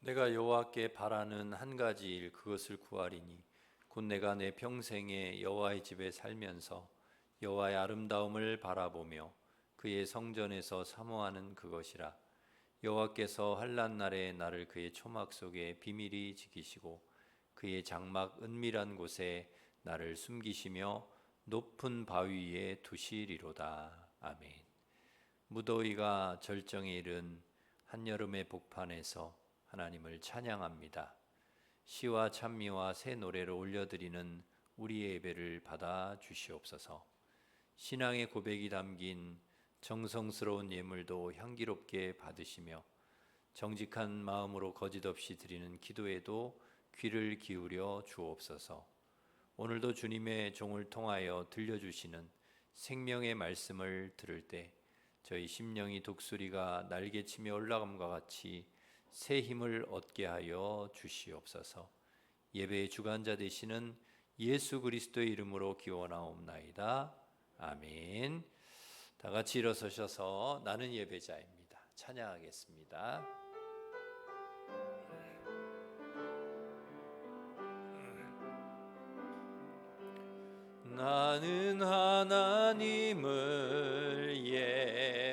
내가 여호와께 바라는 한 가지 일 그것을 구하리니 곧 내가 내 평생에 여호와의 집에 살면서 여호와의 아름다움을 바라보며 그의 성전에서 사모하는 그것이라. 여호와께서 환난 날에 나를 그의 초막 속에 비밀히 지키시고 그의 장막 은밀한 곳에 나를 숨기시며 높은 바위 위에 두시리로다. 아멘. 무더위가 절정에 이른 한여름의 복판에서 하나님을 찬양합니다. 시와 찬미와 새 노래를 올려드리는 우리의 예배를 받아 주시옵소서. 신앙의 고백이 담긴 정성스러운 예물도 향기롭게 받으시며 정직한 마음으로 거짓없이 드리는 기도에도 귀를 기울여 주옵소서. 오늘도 주님의 종을 통하여 들려주시는 생명의 말씀을 들을 때 저희 심령이 독수리가 날개치며 올라감과 같이 새 힘을 얻게 하여 주시옵소서. 예배의 주관자 되시는 예수 그리스도의 이름으로 기원하옵나이다. 아멘. 다 같이 일어서셔서 나는 예배자입니다. 찬양하겠습니다. 나는 하나님을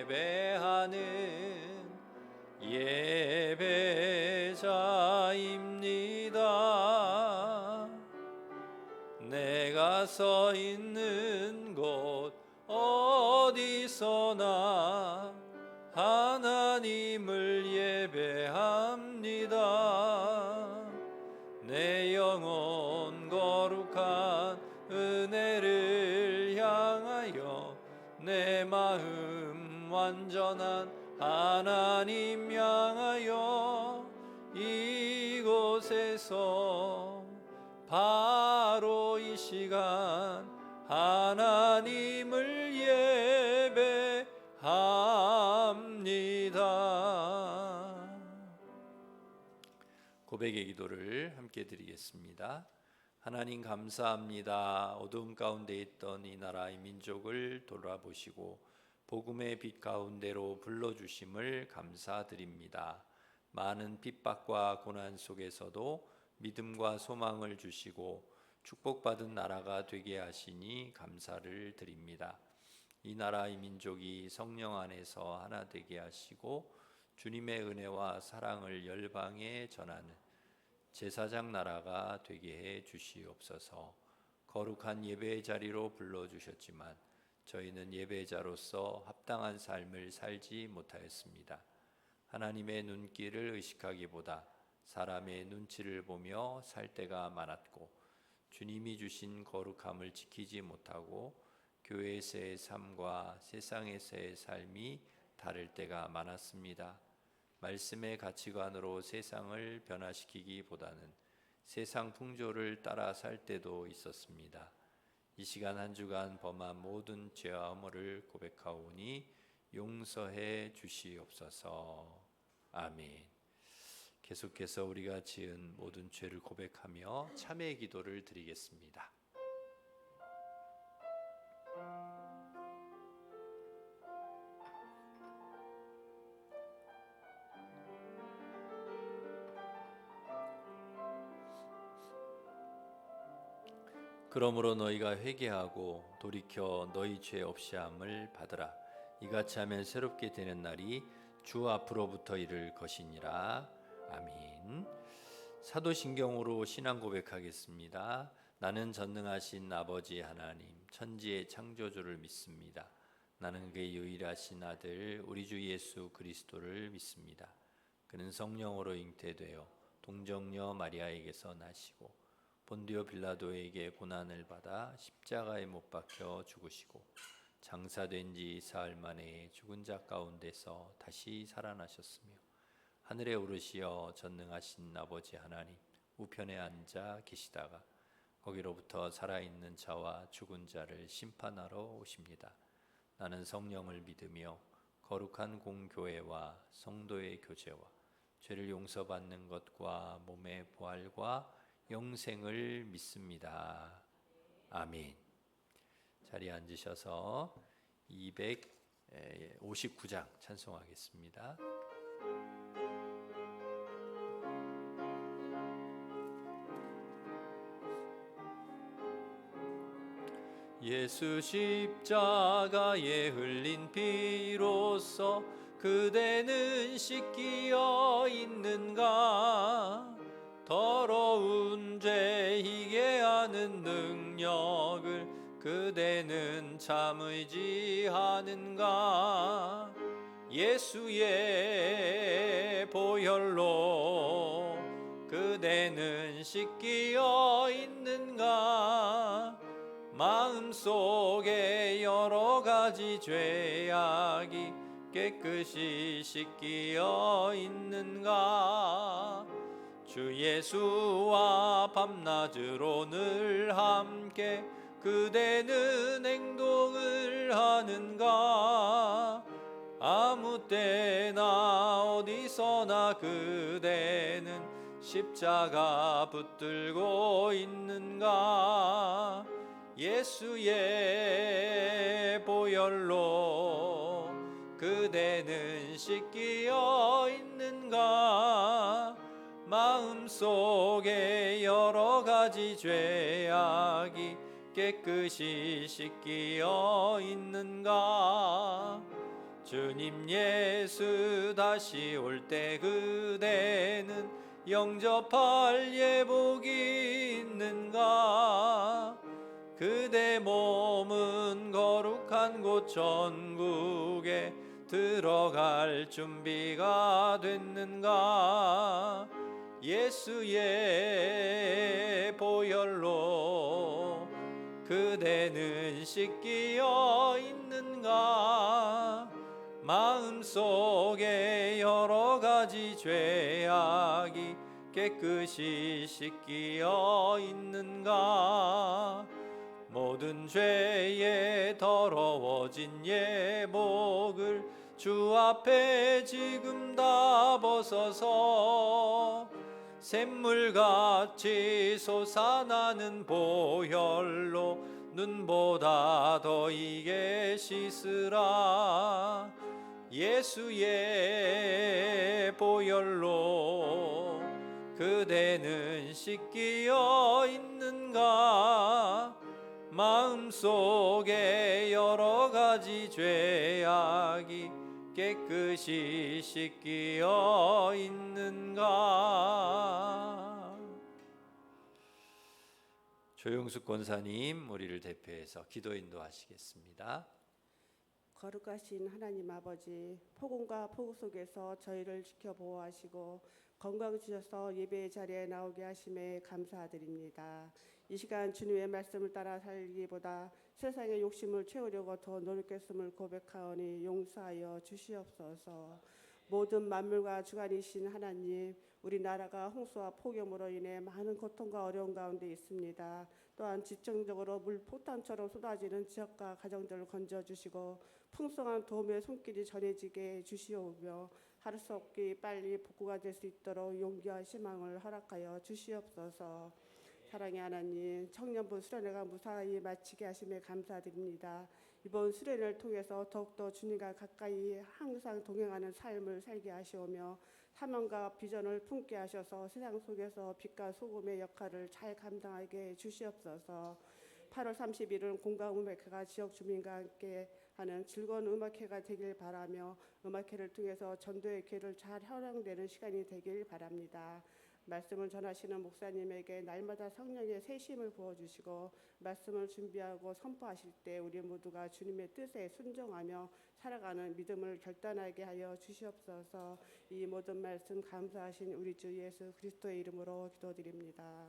예배하는 예배자입니다. 내가 서 있는 곳 어디서나 하나님을 예배합니다. 내 영혼 거룩한 은혜를 향하여 내 마음 완전한 하나님 향하여 이곳에서 바로 이 시간 하나님을 예배합니다. 고백의 기도를 함께 드리겠습니다. 하나님 감사합니다. 어두움 가운데 있던 이 나라의 민족을 돌아보시고 복음의 빛 가운데로 불러주심을 감사드립니다. 많은 핍박과 고난 속에서도 믿음과 소망을 주시고 축복받은 나라가 되게 하시니 감사를 드립니다. 이 나라의 민족이 성령 안에서 하나 되게 하시고 주님의 은혜와 사랑을 열방에 전하는 제사장 나라가 되게 해 주시옵소서. 거룩한 예배의 자리로 불러주셨지만 저희는 예배자로서 합당한 삶을 살지 못하였습니다. 하나님의 눈길을 의식하기보다 사람의 눈치를 보며 살 때가 많았고 주님이 주신 거룩함을 지키지 못하고 교회에서의 삶과 세상에서의 삶이 다를 때가 많았습니다. 말씀의 가치관으로 세상을 변화시키기보다는 세상 풍조를 따라 살 때도 있었습니다. 이 시간 한 주간 범한 모든 죄와 허물을 고백하오니 용서해 주시옵소서. 아멘. 계속해서 우리가 지은 모든 죄를 고백하며 참회의 기도를 드리겠습니다. 그러므로 너희가 회개하고 돌이켜 너희 죄 없이함을 받으라. 이같이 하면 새롭게 되는 날이 주 앞으로부터 이를 것이니라. 아멘. 사도신경으로 신앙 고백하겠습니다. 나는 전능하신 아버지 하나님 천지의 창조주를 믿습니다. 나는 그의 유일하신 아들 우리 주 예수 그리스도를 믿습니다. 그는 성령으로 잉태되어 동정녀 마리아에게서 나시고 본디오 빌라도에게 고난을 받아 십자가에 못 박혀 죽으시고 장사된 지 사흘 만에 죽은 자 가운데서 다시 살아나셨으며 하늘에 오르시어 전능하신 아버지 하나님 우편에 앉아 계시다가 거기로부터 살아있는 자와 죽은 자를 심판하러 오십니다. 나는 성령을 믿으며 거룩한 공교회와 성도의 교제와 죄를 용서받는 것과 몸의 부활과 영생을 믿습니다. 아멘. 자리에 앉으셔서 259장 찬송하겠습니다. 예수 십자가에 흘린 피로써 그대는 씻기어 있는가? 더러운 죄 희게 하는 능력을 그대는 참 의지하는가? 예수의 보혈로 그대는 씻기어 있는가? 마음속에 여러 가지 죄악이 깨끗이 씻기어 있는가? 주 예수와 밤낮으로 늘 함께 그대는 행동을 하는가? 아무 때나 어디서나 그대는 십자가 붙들고 있는가? 예수의 보혈로 그대는 씻기어 있는가? 마음속에 여러 가지 죄악이 깨끗이 씻기어 있는가? 주님 예수 다시 올 때 그대는 영접할 예복이 있는가? 그대 몸은 거룩한 곳 천국에 들어갈 준비가 됐는가? 예수의 보혈로 그대는 씻기어 있는가? 마음속에 여러 가지 죄악이 깨끗이 씻기어 있는가? 모든 죄에 더러워진 예복을 주 앞에 지금 다 벗어서 샘물같이 솟아나는 보혈로 눈보다 더 이게 씻으라. 예수의 보혈로 그대는 씻기어 있는가? 마음속에 여러 가지 죄악이 깨끗이 씻기어 있는가? 조용숙 권사님 우리를 대표해서 기도 인도하시겠습니다. 거룩하신 하나님 아버지, 폭음과 폭우 속에서 저희를 지켜 보호하시고 건강 주셔서 예배의 자리에 나오게 하심에 감사드립니다. 이 시간 주님의 말씀을 따라 살기보다 세상의 욕심을 채우려고 더 노력했음을 고백하오니 용서하여 주시옵소서. 모든 만물과 주관이신 하나님, 우리나라가 홍수와 폭염으로 인해 많은 고통과 어려움 가운데 있습니다. 또한 집중적으로 물 폭탄처럼 쏟아지는 지역과 가정들을 건져주시고 풍성한 도움의 손길이 전해지게 해주시오며 하루 수 없이 빨리 복구가 될 수 있도록 용기와 희망을 허락하여 주시옵소서. 사랑의 하나님, 청년부 수련회가 무사히 마치게 하심에 감사드립니다. 이번 수련회를 통해서 더욱더 주님과 가까이 항상 동행하는 삶을 살게 하시오며 사명과 비전을 품게 하셔서 세상 속에서 빛과 소금의 역할을 잘 감당하게 해주시옵소서. 8월 30일은 공감음악회가 지역 주민과 함께 하는 즐거운 음악회가 되길 바라며 음악회를 통해서 전도의 기회를 잘 활용되는 시간이 되길 바랍니다. 말씀을 전하시는 목사님에게 날마다 성령의 세심을 부어주시고 말씀을 준비하고 선포하실 때 우리 모두가 주님의 뜻에 순종하며 살아가는 믿음을 결단하게 하여 주시옵소서. 이 모든 말씀 감사하신 우리 주 예수 그리스도의 이름으로 기도드립니다.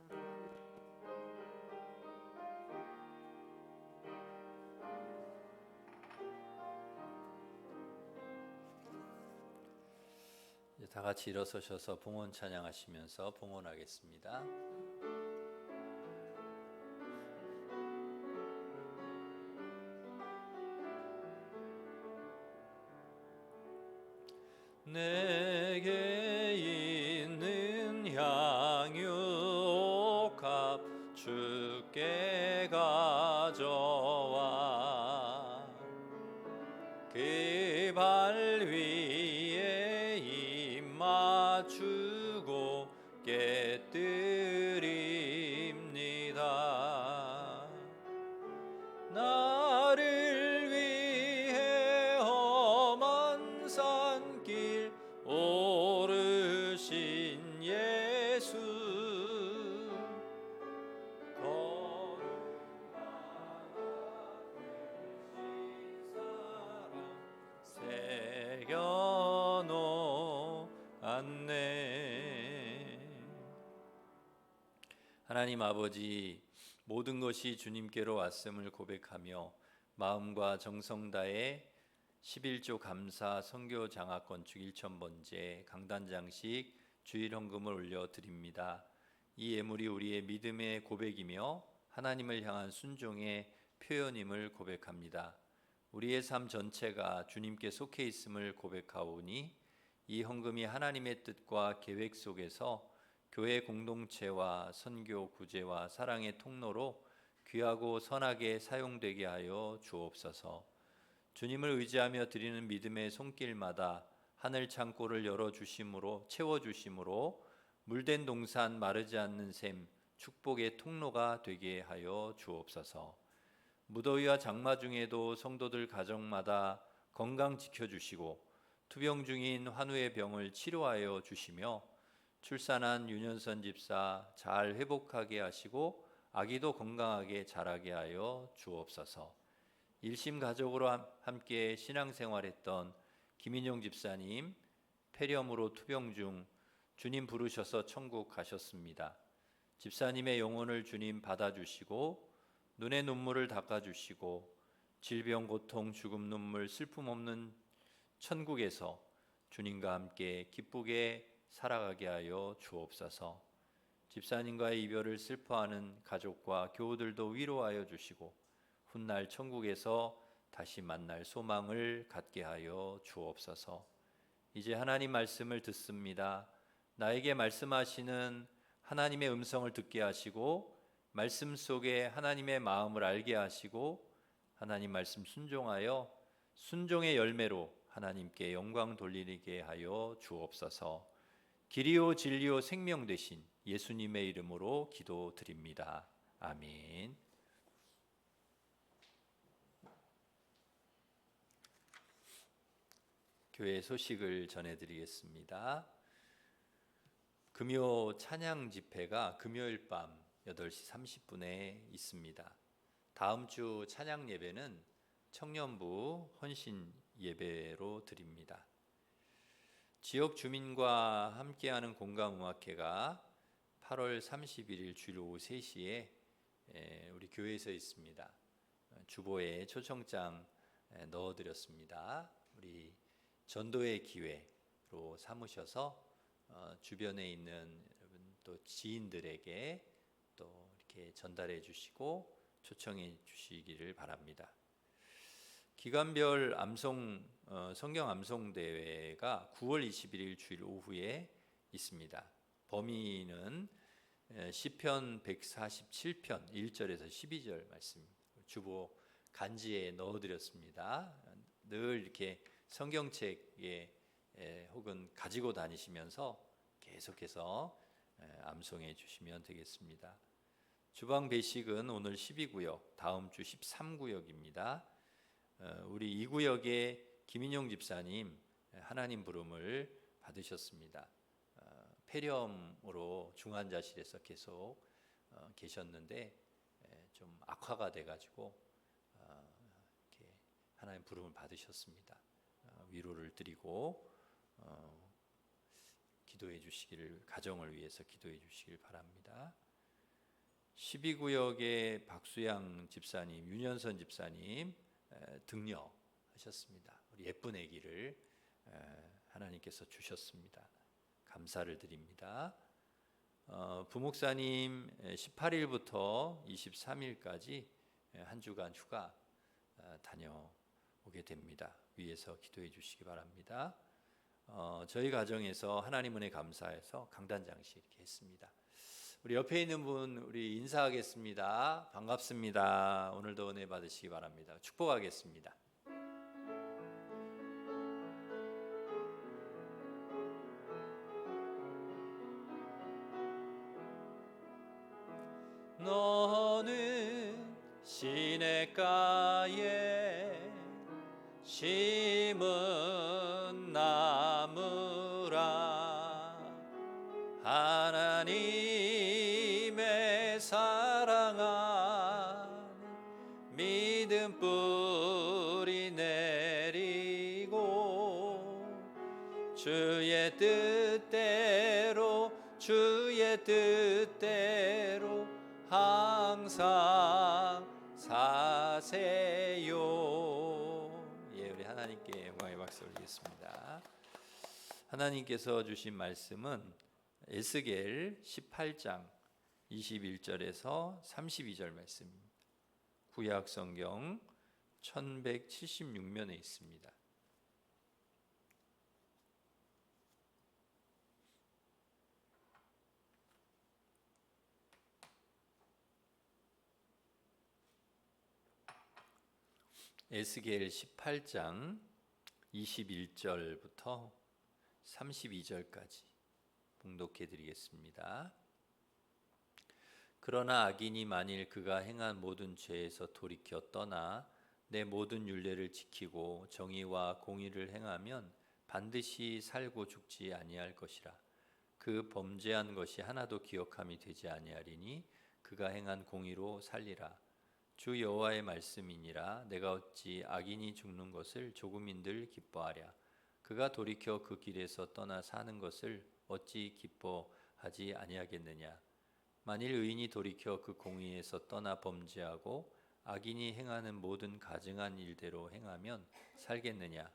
다 같이 일어서셔서 봉헌 찬양하시면서 봉헌하겠습니다. 내게 있는 향유옥합 주께 가져와 그 발 위에 입 맞추고 깨뜨리 주옵네. 하나님 아버지, 모든 것이 주님께로 왔음을 고백하며 마음과 정성 다해 11조 감사 선교 장학 건축 1,000번째 강단장식 주일 헌금을 올려 드립니다. 이 예물이 우리의 믿음의 고백이며 하나님을 향한 순종의 표현임을 고백합니다. 우리의 삶 전체가 주님께 속해 있음을 고백하오니 이 헌금이 하나님의 뜻과 계획 속에서 교회 공동체와 선교, 구제와 사랑의 통로로 귀하고 선하게 사용되게 하여 주옵소서. 주님을 의지하며 드리는 믿음의 손길마다 하늘 창고를 열어주심으로 채워주심으로 물된 동산 마르지 않는 샘 축복의 통로가 되게 하여 주옵소서. 무더위와 장마 중에도 성도들 가정마다 건강 지켜주시고 투병 중인 환우의 병을 치료하여 주시며 출산한 윤현선 집사 잘 회복하게 하시고 아기도 건강하게 자라게 하여 주옵소서. 일심 가족으로 함께 신앙생활했던 김인용 집사님 폐렴으로 투병 중 주님 부르셔서 천국 가셨습니다. 집사님의 영혼을 주님 받아주시고 눈의 눈물을 닦아주시고 질병, 고통, 죽음, 눈물, 슬픔 없는 천국에서 주님과 함께 기쁘게 살아가게 하여 주옵소서. 집사님과의 이별을 슬퍼하는 가족과 교우들도 위로하여 주시고 훗날 천국에서 다시 만날 소망을 갖게 하여 주옵소서. 이제 하나님 말씀을 듣습니다. 나에게 말씀하시는 하나님의 음성을 듣게 하시고 말씀 속에 하나님의 마음을 알게 하시고 하나님 말씀 순종하여 순종의 열매로 하나님께 영광 돌리게 하여 주옵소서. 길이요 진리요 생명 되신 예수님의 이름으로 기도드립니다. 아멘. 교회 소식을 전해드리겠습니다. 금요 찬양 집회가 금요일 밤 8시 30분에 있습니다. 다음 주 찬양 예배는 청년부 헌신 예배로 드립니다. 지역 주민과 함께하는 공감음악회가 8월 31일 주일 오후 3시에 우리 교회에서 있습니다. 주보에 초청장 넣어드렸습니다. 우리 전도의 기회로 삼으셔서 주변에 있는 여러분 또 지인들에게 또 이렇게 전달해 주시고 초청해 주시기를 바랍니다. 기간별 성경 암송 대회가 9월 21일 주일 오후에 있습니다. 범위는 시편 147편 1절에서 12절 말씀 주보 간지에 넣어드렸습니다. 늘 이렇게 성경책에 혹은 가지고 다니시면서 계속해서 암송해 주시면 되겠습니다. 주방 배식은 오늘 12구역, 다음 주 13구역입니다. 우리 2구역에 김인용 집사님 하나님 부름을 받으셨습니다. 폐렴으로 중환자실에서 계속 계셨는데 좀 악화가 돼가지고 이렇게 하나님 부름을 받으셨습니다. 위로를 드리고 기도해 주시기를, 가정을 위해서 기도해 주시길 바랍니다. 12구역의 박수양 집사님, 윤현선 집사님 등려하셨습니다. 우리 예쁜 아기를 하나님께서 주셨습니다. 감사를 드립니다. 부목사님 18일부터 23일까지 한 주간 휴가 다녀오게 됩니다. 위에서 기도해 주시기 바랍니다. 저희 가정에서 하나님 은혜 감사해서 강단장식 이렇게 했습니다. 우리 옆에 있는 분 우리 인사하겠습니다. 반갑습니다. 오늘도 은혜 받으시기 바랍니다. 축복하겠습니다. 너는 시냇가에 심은 나무라 하나님의 사랑한 믿음 뿌리 내리고 주의 뜻대로 주의 뜻대로 항상 사세요. 예, 우리 하나님께 영광의 박수 올리겠습니다. 하나님께서 주신 말씀은 에스겔 18장 21절에서 32절 말씀입니다. 구약 성경 1176면에 있습니다. 에스겔 18장 21절부터 32절까지 봉독해 드리겠습니다. 그러나 악인이 만일 그가 행한 모든 죄에서 돌이켜 떠나 내 모든 율례를 지키고 정의와 공의를 행하면 반드시 살고 죽지 아니할 것이라. 그 범죄한 것이 하나도 기억함이 되지 아니하리니 그가 행한 공의로 살리라. 주 여호와의 말씀이니라. 내가 어찌 악인이 죽는 것을 조금인들 기뻐하랴. 그가 돌이켜 그 길에서 떠나 사는 것을 어찌 기뻐하지 아니하겠느냐. 만일 의인이 돌이켜 그 공의에서 떠나 범죄하고 악인이 행하는 모든 가증한 일대로 행하면 살겠느냐.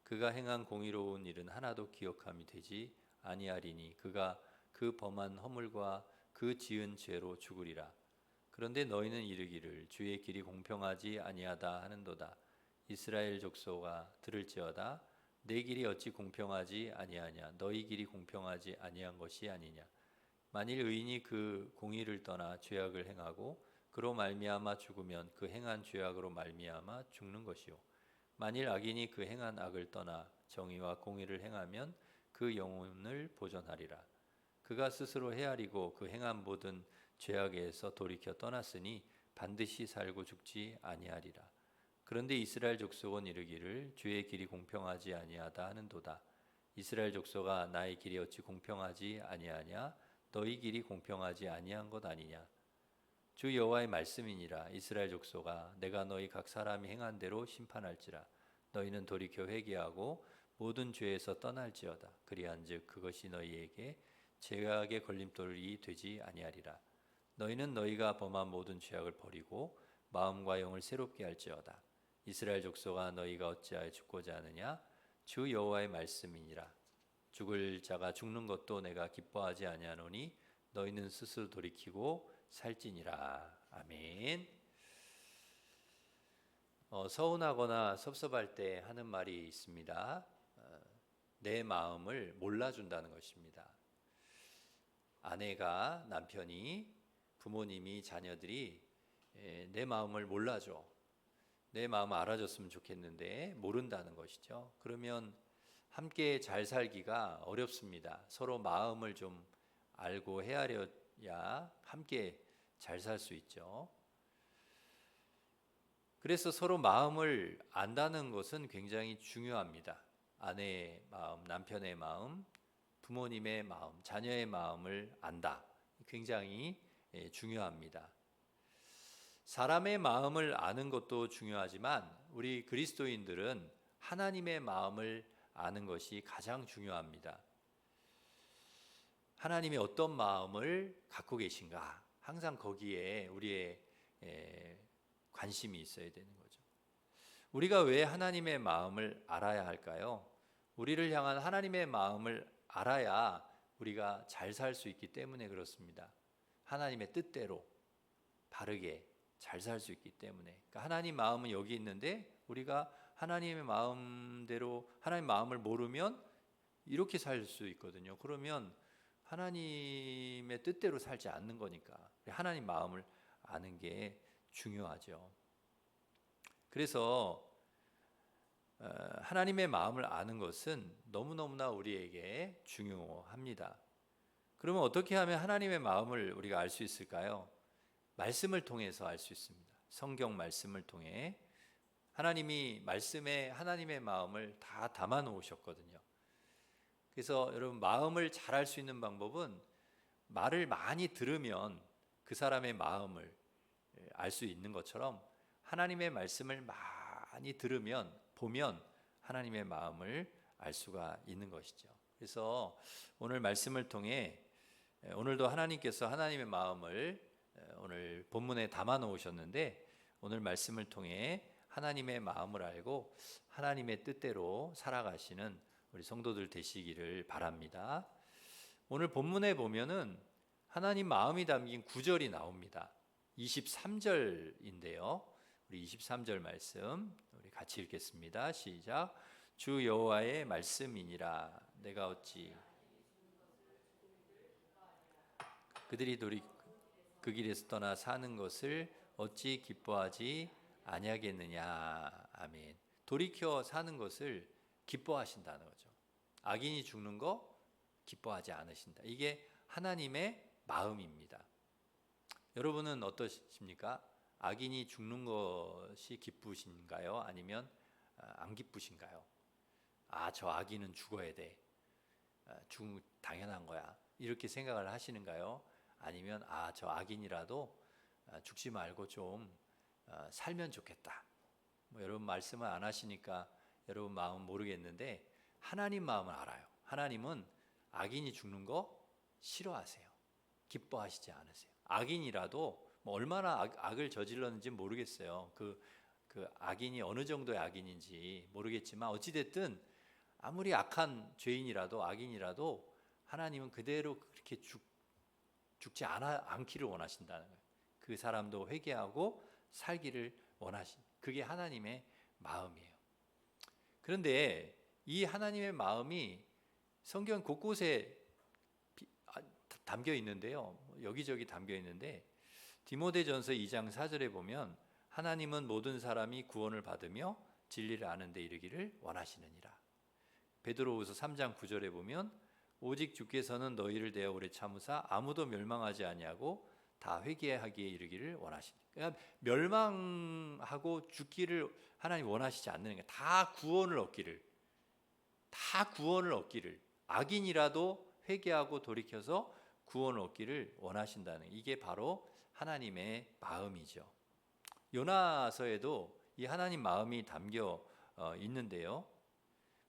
그가 행한 공의로운 일은 하나도 기억함이 되지 아니하리니 그가 그 범한 허물과 그 지은 죄로 죽으리라. 그런데 너희는 이르기를 주의 길이 공평하지 아니하다 하는도다. 이스라엘 족속아 들을지어다. 내 길이 어찌 공평하지 아니하냐. 너희 길이 공평하지 아니한 것이 아니냐. 만일 의인이 그 공의를 떠나 죄악을 행하고 그로 말미암아 죽으면 그 행한 죄악으로 말미암아 죽는 것이요. 만일 악인이 그 행한 악을 떠나 정의와 공의를 행하면 그 영혼을 보존하리라. 그가 스스로 헤아리고 그 행한 모든 죄악에서 돌이켜 떠났으니 반드시 살고 죽지 아니하리라. 그런데 이스라엘 족속은 이르기를 주의 길이 공평하지 아니하다 하는도다. 이스라엘 족속아 나의 길이 어찌 공평하지 아니하냐. 너희 길이 공평하지 아니한 것 아니냐. 주 여호와의 말씀이니라. 이스라엘 족속아 내가 너희 각 사람이 행한 대로 심판할지라. 너희는 돌이켜 회개하고 모든 죄에서 떠날지어다. 그리한즉 그것이 너희에게 죄악의 걸림돌이 되지 아니하리라. 너희는 너희가 범한 모든 죄악을 버리고 마음과 영을 새롭게 할지어다. 이스라엘 족속아 너희가 어찌하여 죽고자 하느냐. 주 여호와의 말씀이니라. 죽을 자가 죽는 것도 내가 기뻐하지 아니하노니 너희는 스스로 돌이키고 살지니라. 아멘. 서운하거나 섭섭할 때 하는 말이 있습니다. 내 마음을 몰라준다는 것입니다. 아내가, 남편이, 부모님이, 자녀들이 내 마음을 몰라줘. 내 마음을 알아줬으면 좋겠는데 모른다는 것이죠. 그러면 함께 잘 살기가 어렵습니다. 서로 마음을 좀 알고 헤아려야 함께 잘 살 수 있죠. 그래서 서로 마음을 안다는 것은 굉장히 중요합니다. 아내의 마음, 남편의 마음, 부모님의 마음, 자녀의 마음을 안다. 굉장히 중요합니다. 사람의 마음을 아는 것도 중요하지만 우리 그리스도인들은 하나님의 마음을 아는 것이 가장 중요합니다. 하나님이 어떤 마음을 갖고 계신가? 항상 거기에 우리의 관심이 있어야 되는 거죠. 우리가 왜 하나님의 마음을 알아야 할까요? 우리를 향한 하나님의 마음을 알아야 우리가 잘 살 수 있기 때문에 그렇습니다. 하나님의 뜻대로 바르게 잘 살 수 있기 때문에. 그러니까 하나님 마음은 여기 있는데 우리가 하나님의 마음대로 하나님 마음을 모르면 이렇게 살 수 있거든요. 그러면 하나님의 뜻대로 살지 않는 거니까 하나님 마음을 아는 게 중요하죠. 그래서 하나님의 마음을 아는 것은 너무너무나 우리에게 중요합니다. 그러면 어떻게 하면 하나님의 마음을 우리가 알 수 있을까요? 말씀을 통해서 알 수 있습니다. 성경 말씀을 통해 하나님이 말씀에 하나님의 마음을 다 담아 놓으셨거든요. 그래서 여러분 마음을 잘 알 수 있는 방법은 말을 많이 들으면 그 사람의 마음을 알 수 있는 것처럼 하나님의 말씀을 많이 들으면 보면 하나님의 마음을 알 수가 있는 것이죠. 그래서 오늘 말씀을 통해 오늘도 하나님께서 하나님의 마음을 오늘 본문에 담아 놓으셨는데 오늘 말씀을 통해 하나님의 마음을 알고 하나님의 뜻대로 살아가시는 우리 성도들 되시기를 바랍니다. 오늘 본문에 보면은 하나님 마음이 담긴 구절이 나옵니다. 23절인데요. 우리 23절 말씀 우리 같이 읽겠습니다. 시작. 주 여호와의 말씀이니라. 내가 어찌 그들이 그 길에서 떠나 사는 것을 어찌 기뻐하지 아니하겠느냐. 아멘. 돌이켜 사는 것을 기뻐하신다는 거죠. 악인이 죽는 거 기뻐하지 않으신다. 이게 하나님의 마음입니다. 여러분은 어떠십니까? 악인이 죽는 것이 기쁘신가요? 아니면 안 기쁘신가요? 저 악인은 죽어야 돼. 당연한 거야. 이렇게 생각을 하시는가요? 아니면 저 악인이라도 죽지 말고 좀 살면 좋겠다. 여러분 말씀을 안 하시니까 여러분 마음 모르겠는데 하나님 마음을 알아요. 하나님은 악인이 죽는 거 싫어하세요. 기뻐하시지 않으세요. 악인이라도 얼마나 악을 저질렀는지 모르겠어요. 그 악인이 어느 정도의 악인인지 모르겠지만 어찌됐든 아무리 악한 죄인이라도 악인이라도 하나님은 그대로 그렇게 죽지 않기를 원하신다는 거예요. 그 사람도 회개하고 살기를 그게 하나님의 마음이에요. 그런데 이 하나님의 마음이 성경 곳곳에 담겨 있는데요. 여기저기 담겨 있는데 디모데전서 2장 4절에 보면 하나님은 모든 사람이 구원을 받으며 진리를 아는 데 이르기를 원하시느니라. 베드로후서 3장 9절에 보면 오직 주께서는 너희를 대하여 오래 참으사 아무도 멸망하지 아니하고 다 회개하기에 이르기를 원하시니라. 그러니까 멸망하고 죽기를 하나님 원하시지 않는 게 다 구원을 얻기를 악인이라도 회개하고 돌이켜서 구원을 얻기를 원하신다는 이게 바로 하나님의 마음이죠. 요나서에도 이 하나님 마음이 담겨 있는데요.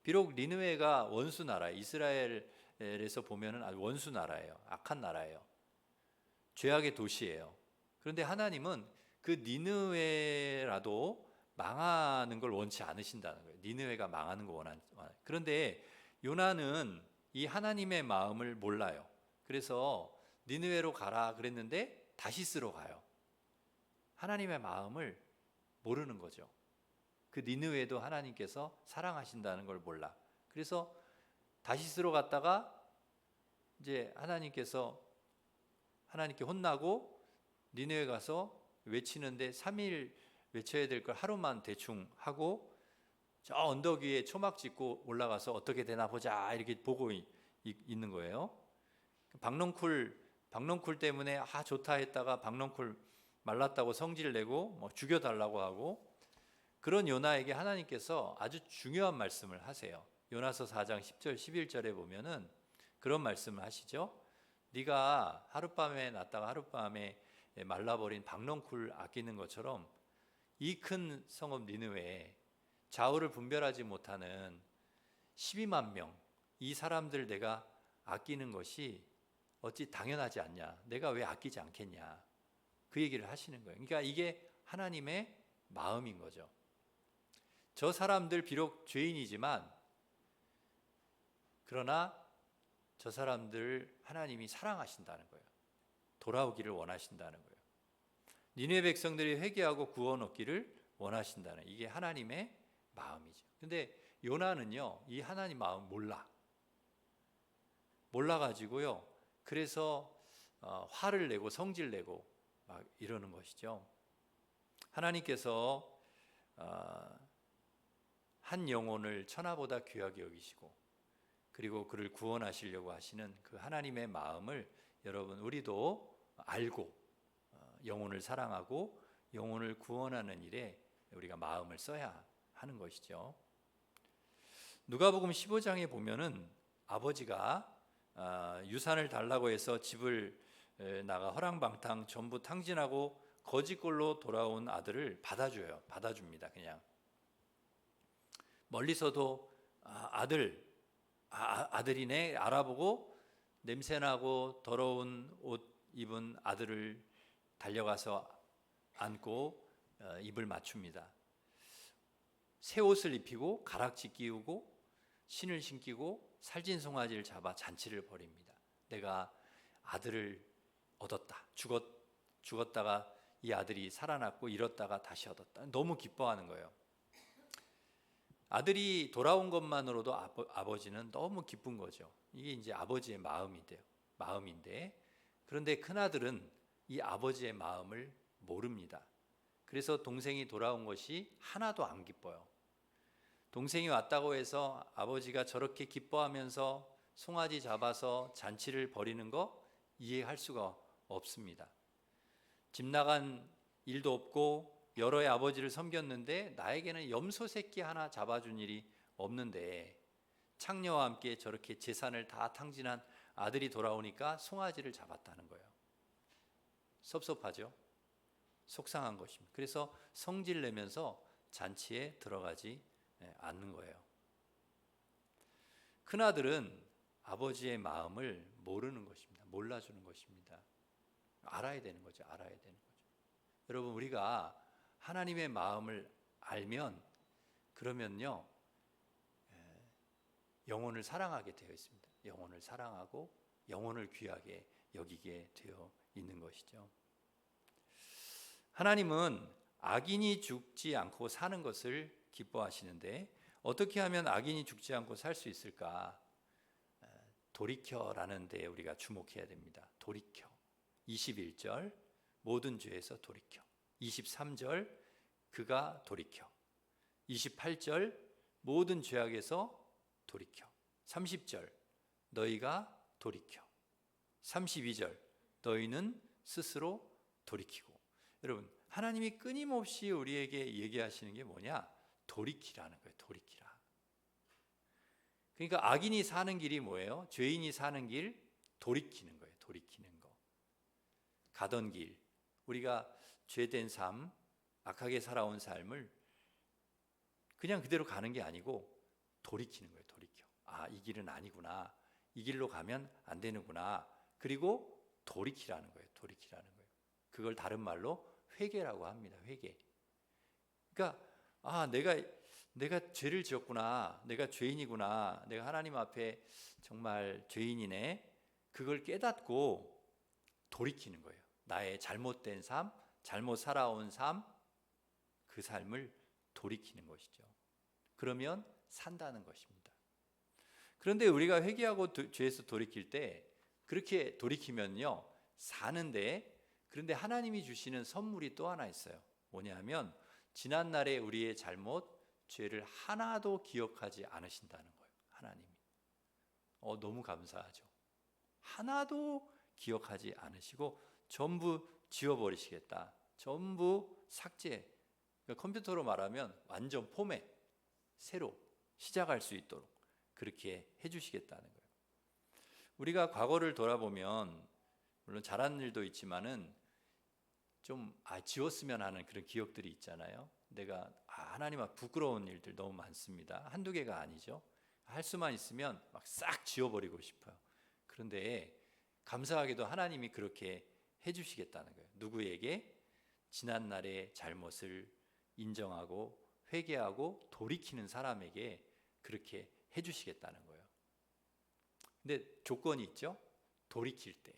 비록 니느웨가 원수 나라, 이스라엘에서 보면은 아주 원수 나라예요. 악한 나라예요. 죄악의 도시예요. 그런데 하나님은 그 니느웨라도 망하는 걸 원치 않으신다는 거예요. 니느웨가 망하는 거 원하는. 그런데 요나는 이 하나님의 마음을 몰라요. 그래서 니느웨로 가라 그랬는데 다시스로 가요. 하나님의 마음을 모르는 거죠. 그 니느웨도 하나님께서 사랑하신다는 걸 몰라. 그래서 다시스로 갔다가 이제 하나님께 혼나고 니느웨 가서 외치는데 3일 외쳐야 될 걸 하루만 대충 하고 저 언덕 위에 초막 짓고 올라가서 어떻게 되나 보자 이렇게 보고 있는 거예요. 박넝쿨 때문에 좋다 했다가 박넝쿨 말랐다고 성질 내고 죽여달라고 하고 그런 요나에게 하나님께서 아주 중요한 말씀을 하세요. 요나서 4장 10절 11절에 보면은 그런 말씀을 하시죠. 네가 하룻밤에 났다가 하룻밤에 말라버린 박넝쿨 아끼는 것처럼 이 큰 성읍 니느웨에 좌우를 분별하지 못하는 12만 명 이 사람들 내가 아끼는 것이 어찌 당연하지 않냐. 내가 왜 아끼지 않겠냐. 그 얘기를 하시는 거예요. 그러니까 이게 하나님의 마음인 거죠. 저 사람들 비록 죄인이지만 그러나 저 사람들 하나님이 사랑하신다는 거예요. 돌아오기를 원하신다는 거예요. 니느웨 백성들이 회개하고 구원 얻기를 원하신다는 이게 하나님의 마음이죠. 근데 요나는요, 이 하나님 마음 몰라가지고요. 그래서 화를 내고 성질 내고 막 이러는 것이죠. 하나님께서 한 영혼을 천하보다 귀하게 여기시고 그리고 그를 구원하시려고 하시는 그 하나님의 마음을 여러분 우리도 알고 영혼을 사랑하고 영혼을 구원하는 일에 우리가 마음을 써야 하는 것이죠. 누가복음 15장에 보면은 아버지가 유산을 달라고 해서 집을 나가 허랑방탕 전부 탕진하고 거지꼴로 돌아온 아들을 받아줍니다. 그냥 멀리서도 아들이네 알아보고 냄새나고 더러운 옷 입은 아들을 달려가서 안고 입을 맞춥니다. 새 옷을 입히고 가락지 끼우고 신을 신기고 살찐 송아지를 잡아 잔치를 벌입니다. 내가 아들을 얻었다. 죽었다가 이 아들이 살아났고 잃었다가 다시 얻었다. 너무 기뻐하는 거예요. 아들이 돌아온 것만으로도 아버지는 너무 기쁜 거죠. 이게 이제 아버지의 마음인데 그런데 큰아들은 이 아버지의 마음을 모릅니다. 그래서 동생이 돌아온 것이 하나도 안 기뻐요. 동생이 왔다고 해서 아버지가 저렇게 기뻐하면서 송아지 잡아서 잔치를 벌이는 거 이해할 수가 없습니다. 집 나간 일도 없고 여러 해 아버지를 섬겼는데 나에게는 염소 새끼 하나 잡아준 일이 없는데 창녀와 함께 저렇게 재산을 다 탕진한 아들이 돌아오니까 송아지를 잡았다는 거예요. 섭섭하죠? 속상한 것입니다. 그래서 성질 내면서 잔치에 들어가지 않는 거예요. 큰아들은 아버지의 마음을 모르는 것입니다. 몰라주는 것입니다. 알아야 되는 거죠. 알아야 되는 거죠. 여러분, 우리가 하나님의 마음을 알면 그러면요 영혼을 사랑하게 되어 있습니다. 영혼을 사랑하고 영혼을 귀하게 여기게 되어 있는 것이죠. 하나님은 악인이 죽지 않고 사는 것을 기뻐하시는데 어떻게 하면 악인이 죽지 않고 살 수 있을까? 돌이켜라는 데 우리가 주목해야 됩니다. 돌이켜. 21절 모든 죄에서 돌이켜. 23절 그가 돌이켜. 28절 모든 죄악에서 돌이켜. 30절 너희가 돌이켜. 32절 너희는 스스로 돌이키고. 여러분, 하나님이 끊임없이 우리에게 얘기하시는 게 뭐냐? 돌이키라는 거예요. 돌이키라. 그러니까 악인이 사는 길이 뭐예요? 죄인이 사는 길 돌이키는 거예요. 돌이키는 거. 가던 길, 우리가 죄된 삶, 악하게 살아온 삶을 그냥 그대로 가는 게 아니고 돌이키는 거예요. 돌이켜. 아, 이 길은 아니구나. 이 길로 가면 안 되는구나. 그리고 돌이키라는 거예요. 돌이키라는 거예요. 그걸 다른 말로 회개라고 합니다. 회개. 그러니까 내가 죄를 지었구나. 내가 죄인이구나. 내가 하나님 앞에 정말 죄인이네. 그걸 깨닫고 돌이키는 거예요. 나의 잘못된 삶, 잘못 살아온 삶, 그 삶을 돌이키는 것이죠. 그러면 산다는 것입니다. 그런데 우리가 회개하고 죄에서 돌이킬 때 그렇게 돌이키면요 사는데, 그런데 하나님이 주시는 선물이 또 하나 있어요. 뭐냐면 지난날에 우리의 잘못, 죄를 하나도 기억하지 않으신다는 거예요. 하나님이. 너무 감사하죠. 하나도 기억하지 않으시고 전부 지워버리시겠다. 전부 삭제. 그러니까 컴퓨터로 말하면 완전 포맷, 새로 시작할 수 있도록 그렇게 해주시겠다는 거예요. 우리가 과거를 돌아보면 물론 잘한 일도 있지만은 좀 지웠으면 하는 그런 기억들이 있잖아요. 내가 하나님 앞 부끄러운 일들 너무 많습니다. 한두 개가 아니죠. 할 수만 있으면 막 싹 지워버리고 싶어요. 그런데 감사하게도 하나님이 그렇게 해주시겠다는 거예요. 누구에게? 지난날의 잘못을 인정하고 회개하고 돌이키는 사람에게 그렇게 해주시겠다는 거예요. 근데 조건이 있죠. 돌이킬 때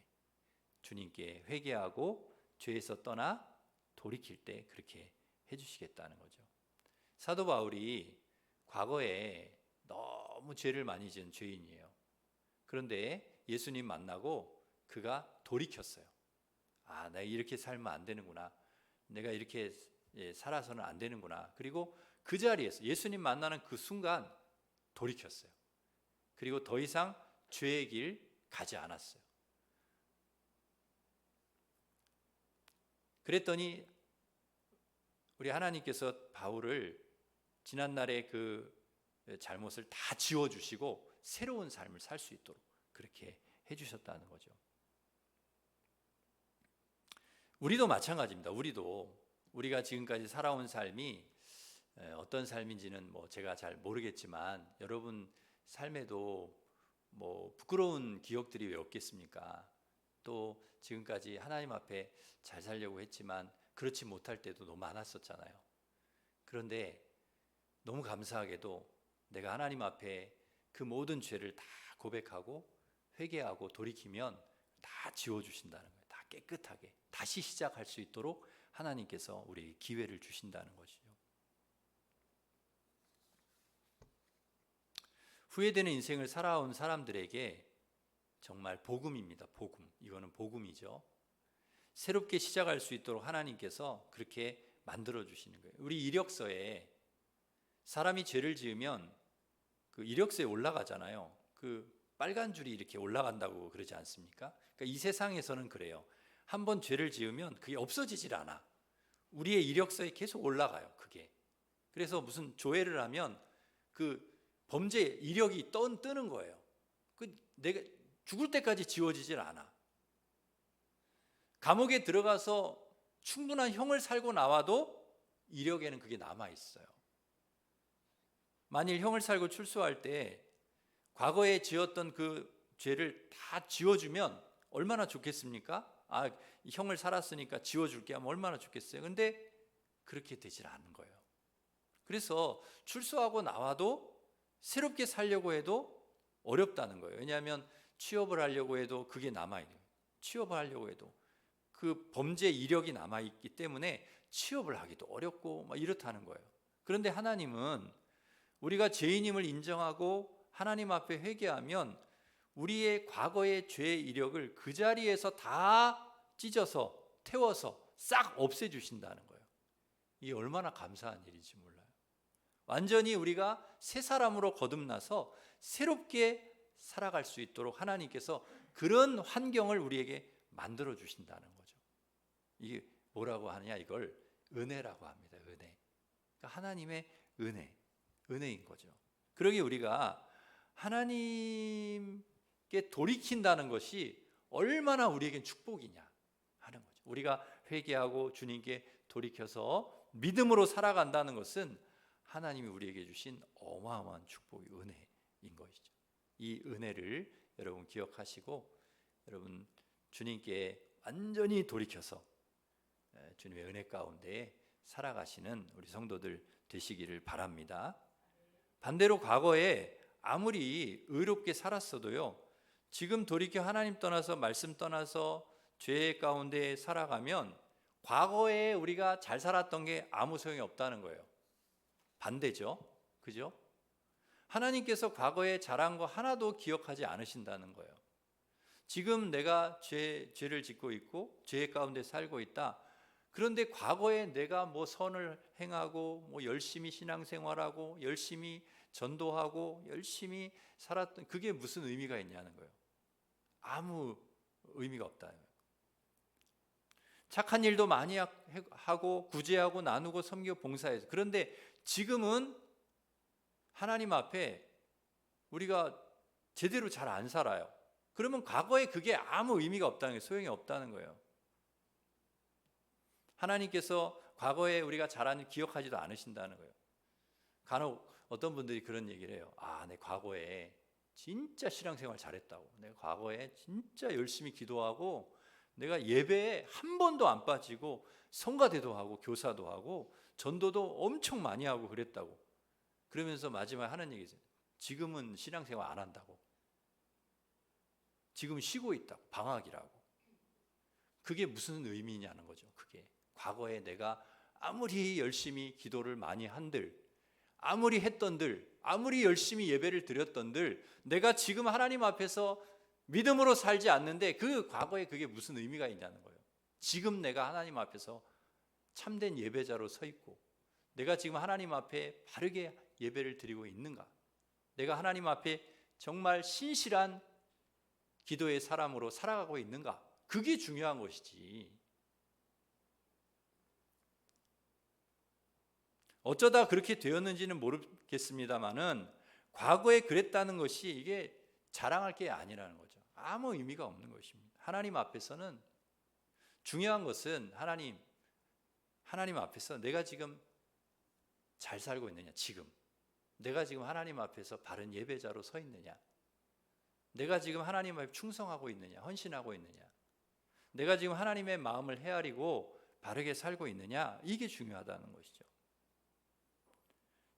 주님께 회개하고 죄에서 떠나 돌이킬 때 그렇게 해주시겠다는 거죠. 사도 바울이 과거에 너무 죄를 많이 지은 죄인이에요. 그런데 예수님 만나고 그가 돌이켰어요. 내가 이렇게 살면 안 되는구나. 내가 이렇게 살아서는 안 되는구나. 그리고 그 자리에서 예수님 만나는 그 순간 돌이켰어요. 그리고 더 이상 죄의 길 가지 않았어요. 그랬더니 우리 하나님께서 바울을 지난날의 그 잘못을 다 지워주시고 새로운 삶을 살 수 있도록 그렇게 해주셨다는 거죠. 우리도 마찬가지입니다. 우리가 지금까지 살아온 삶이 어떤 삶인지는 제가 잘 모르겠지만 여러분 삶에도 뭐 부끄러운 기억들이 왜 없겠습니까? 또 지금까지 하나님 앞에 잘 살려고 했지만 그렇지 못할 때도 너무 많았었잖아요. 그런데 너무 감사하게도 내가 하나님 앞에 그 모든 죄를 다 고백하고 회개하고 돌이키면 다 지워주신다는 거예요. 다 깨끗하게 다시 시작할 수 있도록 하나님께서 우리에게 기회를 주신다는 것이죠. 후회되는 인생을 살아온 사람들에게 정말 복음입니다. 복음. 이거는 복음이죠. 새롭게 시작할 수 있도록 하나님께서 그렇게 만들어 주시는 거예요. 우리 이력서에 사람이 죄를 지으면 그 이력서에 올라가잖아요. 그 빨간 줄이 이렇게 올라간다고 그러지 않습니까? 그러니까 이 세상에서는 그래요. 한번 죄를 지으면 그게 없어지질 않아. 우리의 이력서에 계속 올라가요. 그게. 그래서 무슨 조회를 하면 그 범죄 이력이 뜨는 거예요. 그 내가 죽을 때까지 지워지질 않아. 감옥에 들어가서 충분한 형을 살고 나와도 이력에는 그게 남아 있어요. 만일 형을 살고 출소할 때 과거에 지었던 그 죄를 다 지워주면 얼마나 좋겠습니까? 아, 형을 살았으니까 지워줄게 하면 얼마나 좋겠어요. 근데 그렇게 되질 않는 거예요. 그래서 출소하고 나와도 새롭게 살려고 해도 어렵다는 거예요. 왜냐하면 취업을 하려고 해도 그게 남아있는 거예요. 취업을 하려고 해도 그 범죄 이력이 남아있기 때문에 취업을 하기도 어렵고 막 이렇다는 거예요. 그런데 하나님은 우리가 죄인임을 인정하고 하나님 앞에 회개하면 우리의 과거의 죄의 이력을 그 자리에서 다 찢어서 태워서 싹 없애주신다는 거예요. 이게 얼마나 감사한 일인지 몰라요. 완전히 우리가 새 사람으로 거듭나서 새롭게 살아갈 수 있도록 하나님께서 그런 환경을 우리에게 만들어 주신다는 거죠. 이게 뭐라고 하느냐? 이걸 은혜라고 합니다. 은혜. 그러니까 하나님의 은혜인 거죠. 그러기 우리가 하나님께 돌이킨다는 것이 얼마나 우리에겐 축복이냐 하는 거죠. 우리가 회개하고 주님께 돌이켜서 믿음으로 살아간다는 것은 하나님이 우리에게 주신 어마어마한 축복이 은혜인 것이죠. 이 은혜를 여러분 기억하시고 여러분 주님께 완전히 돌이켜서 주님의 은혜 가운데 살아가시는 우리 성도들 되시기를 바랍니다. 반대로 과거에 아무리 의롭게 살았어도요, 지금 돌이켜 하나님 떠나서 말씀 떠나서 죄 가운데 살아가면 과거에 우리가 잘 살았던 게 아무 소용이 없다는 거예요. 반대죠. 그죠? 하나님께서 과거에 잘한 거 하나도 기억하지 않으신다는 거예요. 지금 내가 죄를 짓고 있고 죄 가운데 살고 있다. 그런데 과거에 내가 뭐 선을 행하고 뭐 열심히 신앙생활하고 열심히 전도하고 열심히 살았던 그게 무슨 의미가 있냐는 거예요. 아무 의미가 없다는 거예요. 착한 일도 많이 하고 구제하고 나누고 섬기고 봉사해서 그런데 지금은 하나님 앞에 우리가 제대로 잘 안 살아요. 그러면 과거에 그게 아무 의미가 없다는 거예요. 소용이 없다는 거예요. 하나님께서 과거에 우리가 잘한 일 기억하지도 않으신다는 거예요. 간혹 어떤 분들이 그런 얘기를 해요. 아, 내 과거에 진짜 신앙생활 잘했다고. 내가 과거에 진짜 열심히 기도하고 내가 예배에 한 번도 안 빠지고 성가대도 하고 교사도 하고 전도도 엄청 많이 하고 그랬다고. 그러면서 마지막에 하는 얘기죠. 지금은 신앙생활 안 한다고. 지금 쉬고 있다고. 방학이라고. 그게 무슨 의미냐는 거죠. 그게 과거에 내가 아무리 열심히 기도를 많이 한들 아무리 했던들 아무리 열심히 예배를 드렸던들 내가 지금 하나님 앞에서 믿음으로 살지 않는데 그 과거에 그게 무슨 의미가 있냐는 거예요. 지금 내가 하나님 앞에서 참된 예배자로 서 있고 내가 지금 하나님 앞에 바르게 예배를 드리고 있는가? 내가 하나님 앞에 정말 신실한 기도의 사람으로 살아가고 있는가? 그게 중요한 것이지. 어쩌다 그렇게 되었는지는 모르겠습니다만은 과거에 그랬다는 것이 이게 자랑할 게 아니라는 거죠. 아무 의미가 없는 것입니다. 하나님 앞에서는 중요한 것은 하나님 앞에서 내가 지금 잘 살고 있느냐, 지금 내가 지금 하나님 앞에서 바른 예배자로 서 있느냐, 내가 지금 하나님 앞에 충성하고 있느냐, 헌신하고 있느냐, 내가 지금 하나님의 마음을 헤아리고 바르게 살고 있느냐, 이게 중요하다는 것이죠.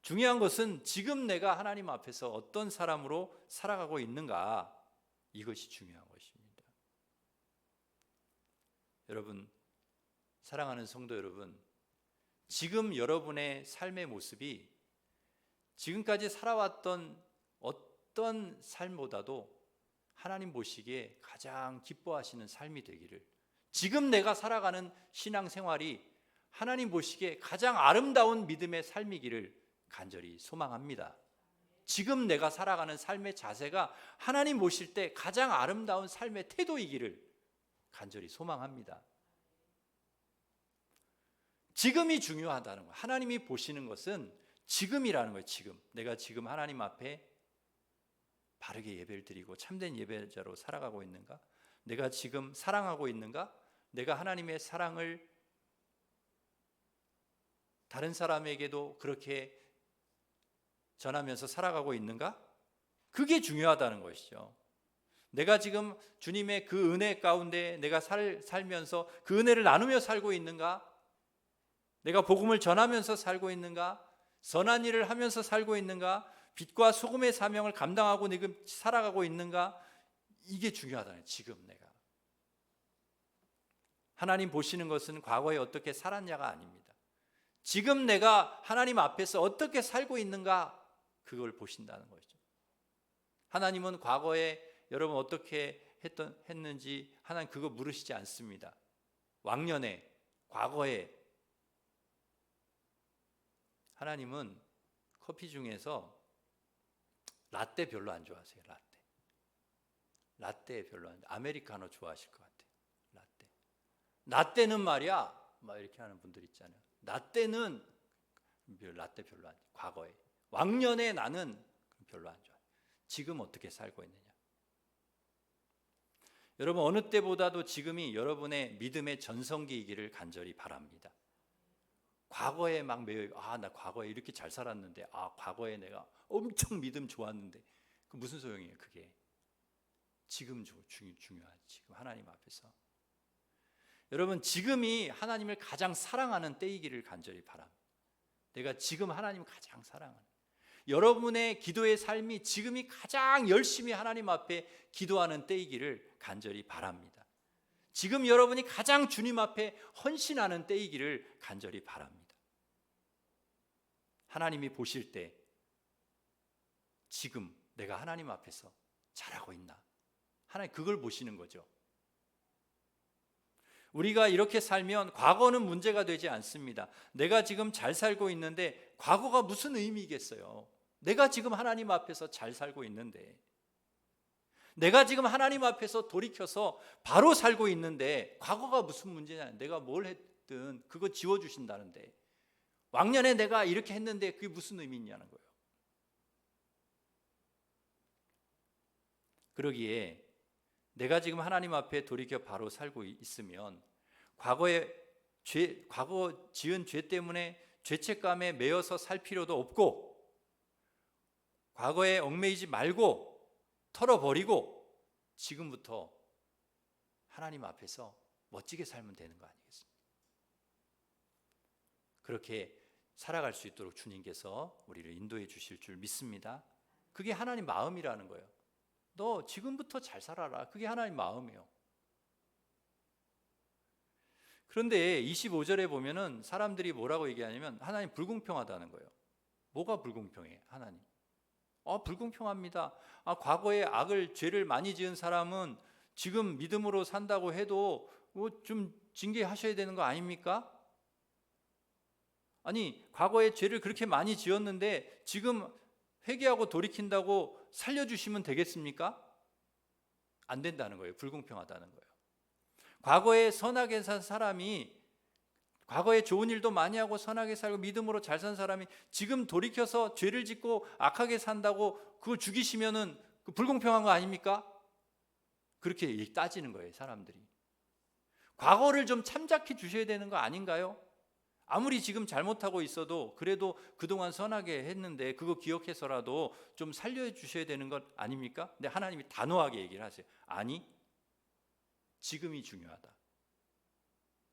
중요한 것은 지금 내가 하나님 앞에서 어떤 사람으로 살아가고 있는가, 이것이 중요한 것입니다. 여러분, 사랑하는 성도 여러분, 지금 여러분의 삶의 모습이 지금까지 살아왔던 어떤 삶보다도 하나님 보시기에 가장 기뻐하시는 삶이 되기를, 지금 내가 살아가는 신앙생활이 하나님 보시기에 가장 아름다운 믿음의 삶이기를 간절히 소망합니다. 지금 내가 살아가는 삶의 자세가 하나님 보실 때 가장 아름다운 삶의 태도이기를 간절히 소망합니다. 지금이 중요하다는 거예요. 하나님이 보시는 것은 지금이라는 거예요. 지금 내가 지금 하나님 앞에 바르게 예배를 드리고 참된 예배자로 살아가고 있는가? 내가 지금 사랑하고 있는가? 내가 하나님의 사랑을 다른 사람에게도 그렇게 전하면서 살아가고 있는가? 그게 중요하다는 것이죠. 내가 지금 주님의 그 은혜 가운데 내가 살면서 그 은혜를 나누며 살고 있는가? 내가 복음을 전하면서 살고 있는가? 선한 일을 하면서 살고 있는가? 빛과 소금의 사명을 감당하고 지금 살아가고 있는가? 이게 중요하다는, 지금 내가. 하나님 보시는 것은 과거에 어떻게 살았냐가 아닙니다. 지금 내가 하나님 앞에서 어떻게 살고 있는가, 그걸 보신다는 것이죠. 하나님은 과거에 여러분 어떻게 했는지 하나님 그거 물으시지 않습니다. 왕년에, 과거에. 하나님은 커피 중에서 라떼 별로 안 좋아하세요. 라떼 별로 안 좋아하세요. 아메리카노 좋아하실 것 같아요. 라떼는 말이야, 막 이렇게 하는 분들 있잖아요. 라떼는 라떼 별로 안 좋아해요. 과거에. 왕년에 나는 별로 안 좋아해요. 지금 어떻게 살고 있느냐. 여러분, 어느 때보다도 지금이 여러분의 믿음의 전성기이기를 간절히 바랍니다. 과거에 막 나 과거에 이렇게 잘 살았는데, 과거에 내가 엄청 믿음 좋았는데, 그 무슨 소용이에요? 그게 지금 중요하지. 지금 하나님 앞에서 여러분, 지금이 하나님을 가장 사랑하는 때이기를 간절히 바랍니다. 내가 지금 하나님을 가장 사랑하는, 여러분의 기도의 삶이 지금이 가장 열심히 하나님 앞에 기도하는 때이기를 간절히 바랍니다. 지금 여러분이 가장 주님 앞에 헌신하는 때이기를 간절히 바랍니다. 하나님이 보실 때 지금 내가 하나님 앞에서 잘하고 있나? 하나님 그걸 보시는 거죠. 우리가 이렇게 살면 과거는 문제가 되지 않습니다. 내가 지금 잘 살고 있는데 과거가 무슨 의미겠어요? 내가 지금 하나님 앞에서 잘 살고 있는데, 내가 지금 하나님 앞에서 돌이켜서 바로 살고 있는데 과거가 무슨 문제냐? 내가 뭘 했든 그거 지워주신다는데, 왕년에 내가 이렇게 했는데 그게 무슨 의미 있냐는 거예요. 그러기에 내가 지금 하나님 앞에 돌이켜 바로 살고 있으면 과거 지은 죄 때문에 죄책감에 매여서 살 필요도 없고, 과거에 얽매이지 말고 털어버리고 지금부터 하나님 앞에서 멋지게 살면 되는 거 아니겠습니까? 그렇게 살아갈 수 있도록 주님께서 우리를 인도해 주실 줄 믿습니다. 그게 하나님 마음이라는 거예요. 너 지금부터 잘 살아라. 그게 하나님 마음이에요. 그런데 25절에 보면은 사람들이 뭐라고 얘기하냐면 하나님 불공평하다는 거예요. 뭐가 불공평해? 하나님. 불공평합니다. 과거에 죄를 많이 지은 사람은 지금 믿음으로 산다고 해도 좀 징계하셔야 되는 거 아닙니까? 아니, 과거에 죄를 그렇게 많이 지었는데 지금 회개하고 돌이킨다고 살려주시면 되겠습니까? 안 된다는 거예요. 불공평하다는 거예요. 과거에 선하게 산 사람이, 과거에 좋은 일도 많이 하고 선하게 살고 믿음으로 잘 산 사람이 지금 돌이켜서 죄를 짓고 악하게 산다고 그걸 죽이시면은 그 불공평한 거 아닙니까? 그렇게 따지는 거예요, 사람들이. 과거를 좀 참작해 주셔야 되는 거 아닌가요? 아무리 지금 잘못하고 있어도 그래도 그동안 선하게 했는데 그거 기억해서라도 좀 살려주셔야 되는 것 아닙니까? 근데 하나님이 단호하게 얘기를 하세요. 아니, 지금이 중요하다.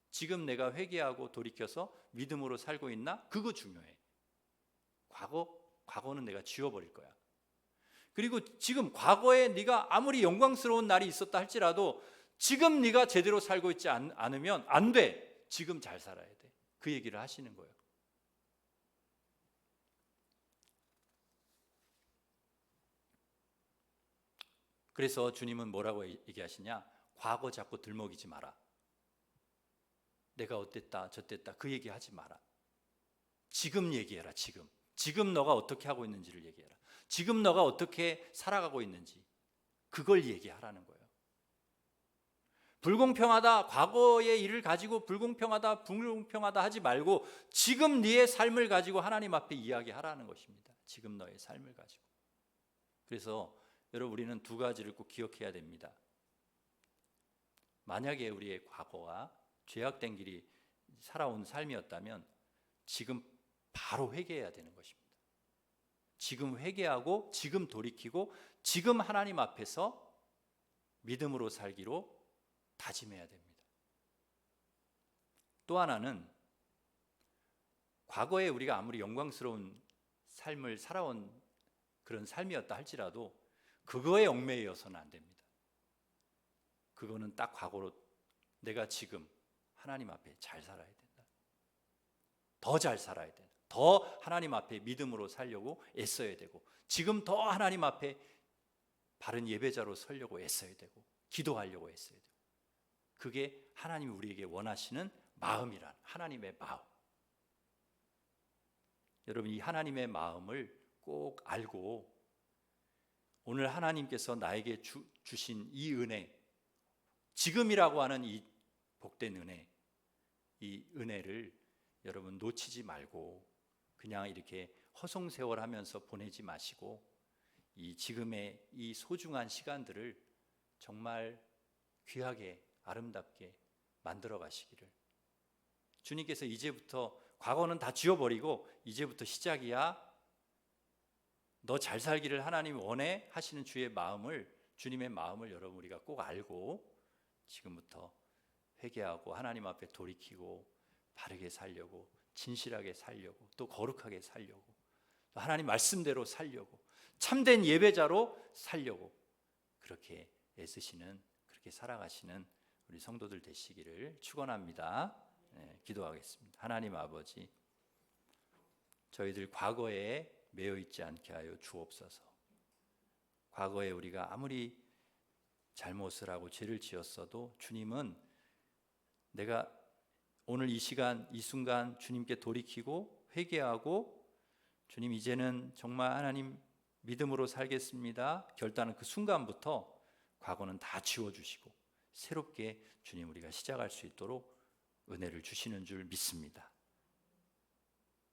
지금 내가 회개하고 돌이켜서 믿음으로 살고 있나? 그거 중요해. 과거는 내가 지워버릴 거야. 그리고 지금 과거에 네가 아무리 영광스러운 날이 있었다 할지라도 지금 네가 제대로 살고 있지 않으면 안 돼. 지금 잘 살아야 돼. 그 얘기를 하시는 거예요. 그래서 주님은 뭐라고 얘기하시냐? 과거 자꾸 들먹이지 마라. 내가 어땠다 저땠다 그 얘기하지 마라. 지금 얘기해라. 지금 너가 어떻게 하고 있는지를 얘기해라. 지금 너가 어떻게 살아가고 있는지 그걸 얘기하라는 거예요. 불공평하다, 과거의 일을 가지고 불공평하다 하지 말고 지금 네의 삶을 가지고 하나님 앞에 이야기하라는 것입니다. 지금 너의 삶을 가지고. 그래서 여러분, 우리는 두 가지를 꼭 기억해야 됩니다. 만약에 우리의 과거가 죄악된 길이 살아온 삶이었다면 지금 바로 회개해야 되는 것입니다. 지금 회개하고 지금 돌이키고 지금 하나님 앞에서 믿음으로 살기로 다짐해야 됩니다. 또 하나는 과거에 우리가 아무리 영광스러운 삶을 살아온 그런 삶이었다 할지라도 그거에 얽매여서는 안 됩니다. 그거는 딱 과거로 내가 지금 하나님 앞에 잘 살아야 된다. 더 잘 살아야 된다. 더 하나님 앞에 믿음으로 살려고 애써야 되고 지금 더 하나님 앞에 바른 예배자로 서려고 애써야 되고 기도하려고 애써야 되고 그게 하나님이 우리에게 원하시는 마음이란 하나님의 마음. 여러분, 이 하나님의 마음을 꼭 알고 오늘 하나님께서 나에게 주신 이 은혜, 지금이라고 하는 이 복된 은혜, 이 은혜를 여러분 놓치지 말고 그냥 이렇게 허송세월하면서 보내지 마시고 이 지금의 이 소중한 시간들을 정말 귀하게 아름답게 만들어 가시기를. 주님께서 이제부터 과거는 다 지워버리고 이제부터 시작이야. 너 잘 살기를 하나님이 원해 하시는 주님의 마음을 여러분 우리가 꼭 알고 지금부터 회개하고 하나님 앞에 돌이키고 바르게 살려고 진실하게 살려고 또 거룩하게 살려고 또 하나님 말씀대로 살려고 참된 예배자로 살려고 그렇게 애쓰시는 그렇게 살아가시는 우리 성도들 되시기를 축원합니다. 네, 기도하겠습니다. 하나님 아버지, 저희들 과거에 매여 있지 않게 하여 주옵소서. 과거에 우리가 아무리 잘못을 하고 죄를 지었어도 주님은 내가 오늘 이 시간 이 순간 주님께 돌이키고 회개하고 주님 이제는 정말 하나님 믿음으로 살겠습니다 결단한 그 순간부터 과거는 다 지워주시고 새롭게 주님 우리가 시작할 수 있도록 은혜를 주시는 줄 믿습니다.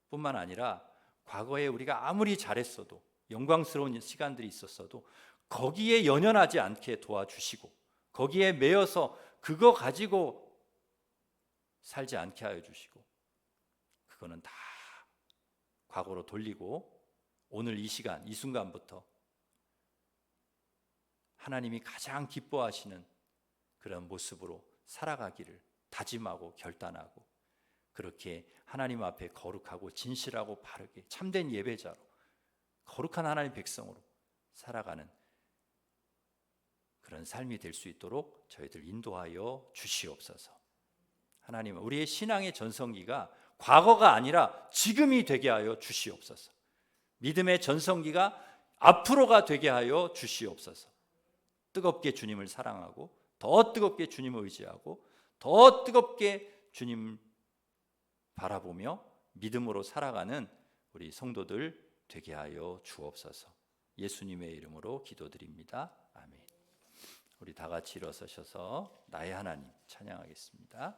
뿐만 아니라 과거에 우리가 아무리 잘했어도 영광스러운 시간들이 있었어도 거기에 연연하지 않게 도와주시고 거기에 매여서 그거 가지고 살지 않게 하여 주시고 그거는 다 과거로 돌리고 오늘 이 시간 이 순간부터 하나님이 가장 기뻐하시는 그런 모습으로 살아가기를 다짐하고 결단하고 그렇게 하나님 앞에 거룩하고 진실하고 바르게 참된 예배자로 거룩한 하나님 백성으로 살아가는 그런 삶이 될 수 있도록 저희들 인도하여 주시옵소서. 하나님, 우리의 신앙의 전성기가 과거가 아니라 지금이 되게 하여 주시옵소서. 믿음의 전성기가 앞으로가 되게 하여 주시옵소서. 뜨겁게 주님을 사랑하고 더 뜨겁게 주님을 의지하고 더 뜨겁게 주님 바라보며 믿음으로 살아가는 우리 성도들 되게 하여 주옵소서. 예수님의 이름으로 기도드립니다. 아멘. 우리 다 같이 일어서셔서 나의 하나님 찬양하겠습니다.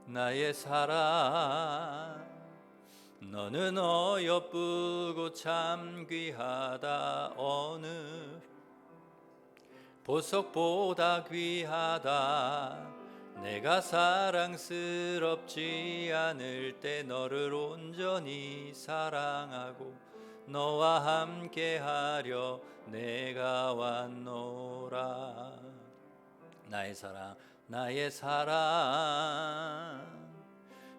나의 사랑 너는 어여쁘고 참 귀하다. 어느 보석보다 귀하다. 내가 사랑스럽지 않을 때 너를 온전히 사랑하고 너와 함께하려 내가 왔노라. 나의 사랑, 나의 사랑,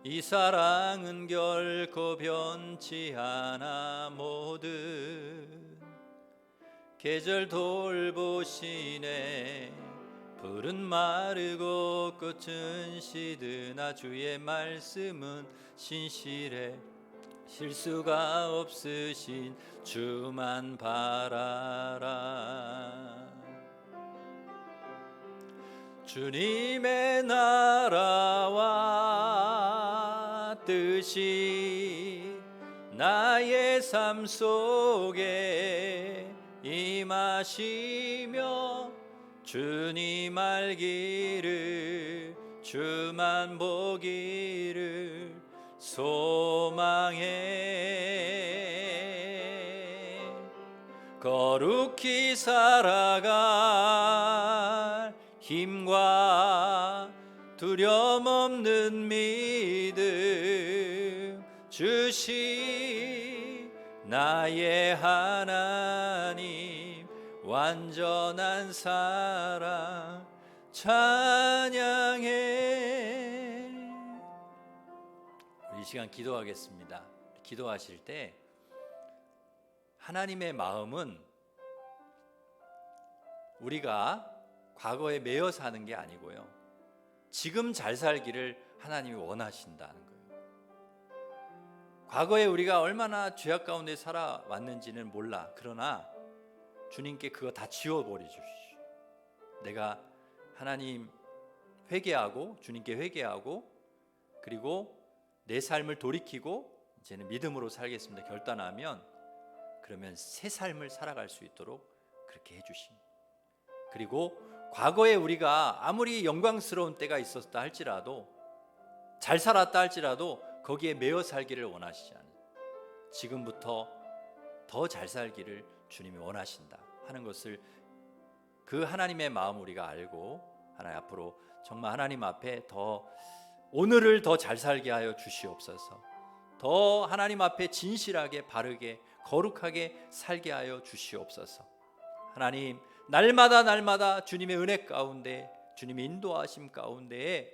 이 사랑은 결코 변치 않아. 모든 계절 돌보시네. 풀은 마르고 꽃은 시드나 주의 말씀은 신실해. 실수가 없으신 주만 바라라. 주님의 나라와 뜻이 나의 삶 속에 임하시며 주님 알기를 주만 보기를 소망해. 거룩히 살아갈 힘과 두려움 없는 믿음 주시 나의 하나님. 완전한 사랑 찬양해. 이 시간 기도하겠습니다. 기도하실 때 하나님의 마음은 우리가 과거에 매여 사는 게 아니고요, 지금 잘 살기를 하나님이 원하신다는 거예요. 과거에 우리가 얼마나 죄악 가운데 살아왔는지는 몰라. 그러나 주님께 그거 다 지워버려 주시오. 내가 하나님 회개하고 주님께 회개하고 그리고 내 삶을 돌이키고 이제는 믿음으로 살겠습니다 결단하면, 그러면 새 삶을 살아갈 수 있도록 그렇게 해주십니다. 그리고 과거에 우리가 아무리 영광스러운 때가 있었다 할지라도, 잘 살았다 할지라도 거기에 매여 살기를 원하시지 않아요. 지금부터 더 잘 살기를 주님이 원하신다 하는 것을, 그 하나님의 마음 우리가 알고 하나님 앞으로 정말 하나님 앞에 더 오늘을 더 잘 살게 하여 주시옵소서. 더 하나님 앞에 진실하게 바르게 거룩하게 살게 하여 주시옵소서. 하나님, 날마다 주님의 은혜 가운데 주님의 인도하심 가운데에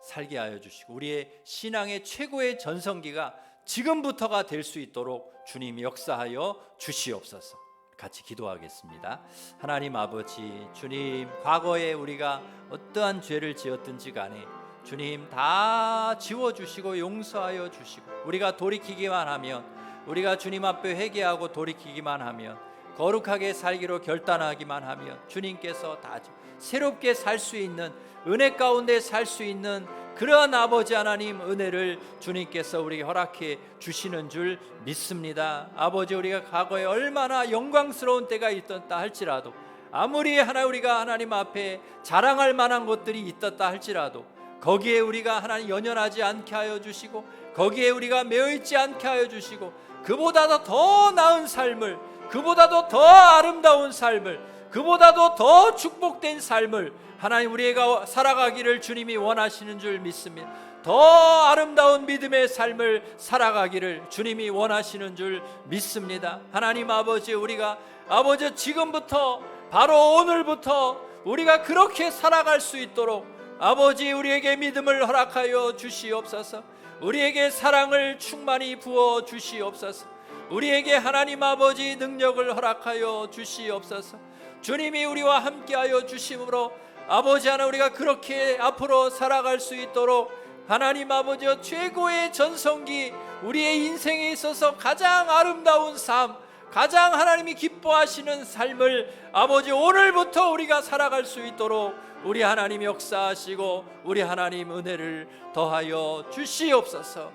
살게 하여 주시고, 우리의 신앙의 최고의 전성기가 지금부터가 될 수 있도록 주님이 역사하여 주시옵소서. 같이 기도하겠습니다. 하나님 아버지, 주님, 과거에 우리가 어떠한 죄를 지었든지 간에 주님 다 지워주시고 용서하여 주시고, 우리가 돌이키기만 하면, 우리가 주님 앞에 회개하고 돌이키기만 하면, 거룩하게 살기로 결단하기만 하면 주님께서 다 새롭게 살 수 있는, 은혜 가운데 살 수 있는 그러한 아버지 하나님 은혜를 주님께서 우리에게 허락해 주시는 줄 믿습니다. 아버지, 우리가 과거에 얼마나 영광스러운 때가 있었다 할지라도, 아무리 우리가 하나님 앞에 자랑할 만한 것들이 있었다 할지라도 거기에 우리가 하나님 연연하지 않게 하여 주시고, 거기에 우리가 매여있지 않게 하여 주시고, 그보다도 더 나은 삶을, 그보다도 더 아름다운 삶을, 그보다도 더 축복된 삶을 하나님 우리가 살아가기를 주님이 원하시는 줄 믿습니다. 더 아름다운 믿음의 삶을 살아가기를 주님이 원하시는 줄 믿습니다. 하나님 아버지, 우리가 아버지 지금부터, 바로 오늘부터 우리가 그렇게 살아갈 수 있도록 아버지 우리에게 믿음을 허락하여 주시옵소서. 우리에게 사랑을 충만히 부어 주시옵소서. 우리에게 하나님 아버지 능력을 허락하여 주시옵소서. 주님이 우리와 함께하여 주심으로 아버지 하나 우리가 그렇게 앞으로 살아갈 수 있도록 하나님 아버지 최고의 전성기, 우리의 인생에 있어서 가장 아름다운 삶, 가장 하나님이 기뻐하시는 삶을 아버지 오늘부터 우리가 살아갈 수 있도록 우리 하나님 역사하시고 우리 하나님 은혜를 더하여 주시옵소서.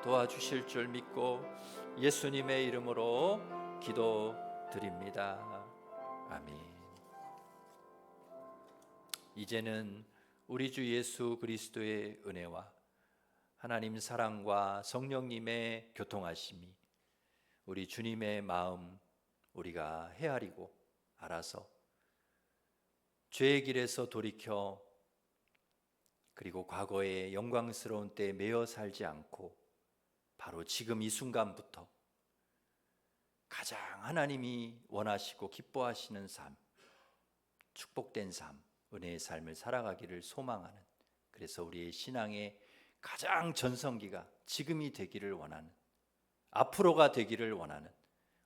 도와주실 줄 믿고 예수님의 이름으로 기도드립니다. 아멘. 이제는 우리 주 예수 그리스도의 은혜와 하나님 사랑과 성령님의 교통하심이 우리 주님의 마음 우리가 헤아리고 알아서 죄의 길에서 돌이켜 그리고 과거의 영광스러운 때에 매여 살지 않고 바로 지금 이 순간부터 가장 하나님이 원하시고 기뻐하시는 삶, 축복된 삶, 은혜의 삶을 살아가기를 소망하는, 그래서 우리의 신앙의 가장 전성기가 지금이 되기를 원하는, 앞으로가 되기를 원하는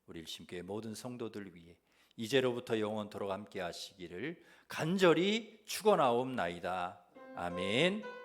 우리 일심교회 모든 성도들 위해 이제로부터 영원토록 함께 하시기를 간절히 축원하옵나이다. 아멘.